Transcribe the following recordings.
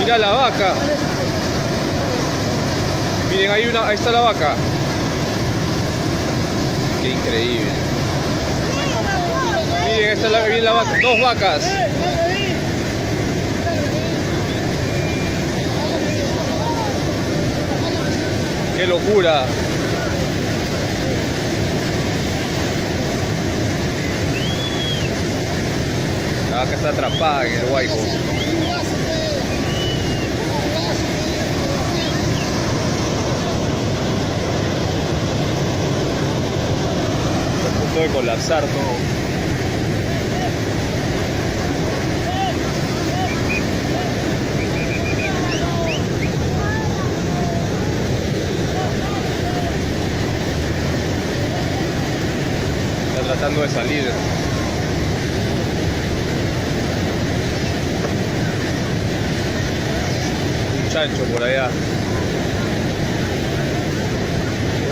Mirá la vaca. Miren, ahí está la vaca. Qué increíble. Miren, viene la vaca, 2 vacas. ¡Qué locura! La vaca está atrapada en el Guayco. Está a punto de colapsar todo. Tratando de salir. Un chancho por allá.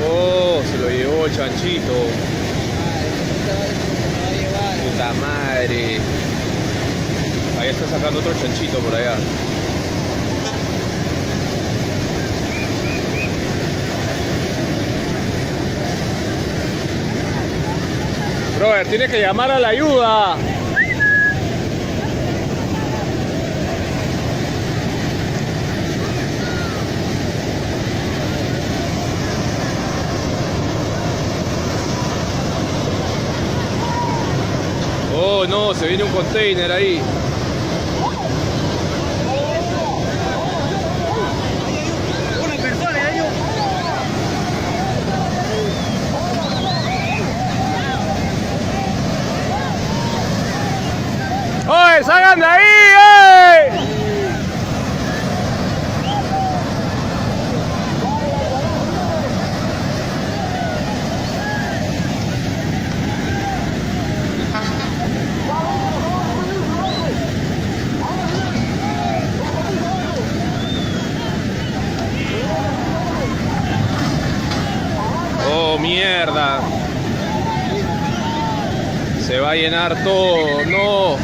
Oh, se lo llevó el chanchito. Puta madre. Ahí está sacando otro chanchito por allá. Robert, tienes que llamar a la ayuda. Oh no, se viene un container ahí. Una persona ahí. ¡Oye, salgan de ahí! ¡Eh! ¡Oh, mierda! Se va a llenar todo, no.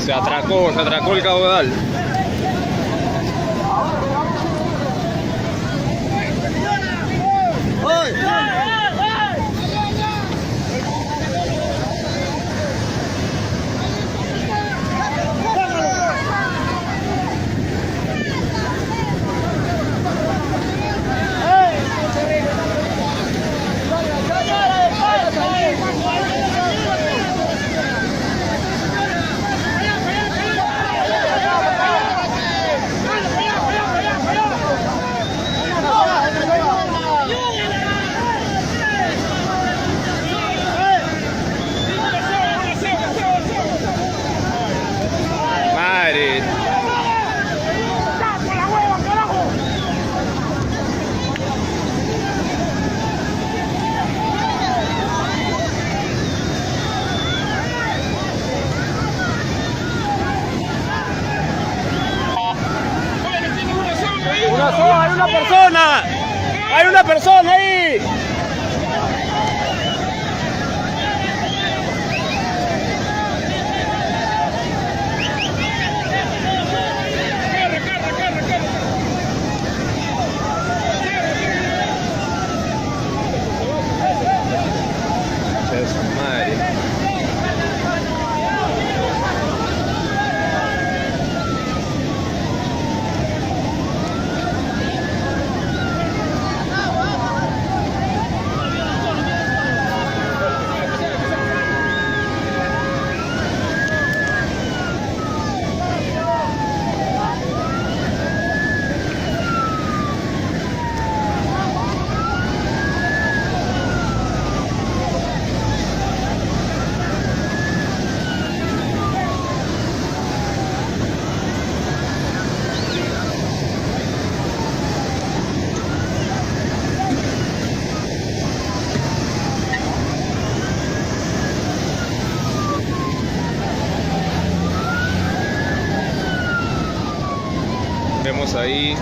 Se atracó el caudal. Hay una persona. Hay una persona ahí. Vemos ahí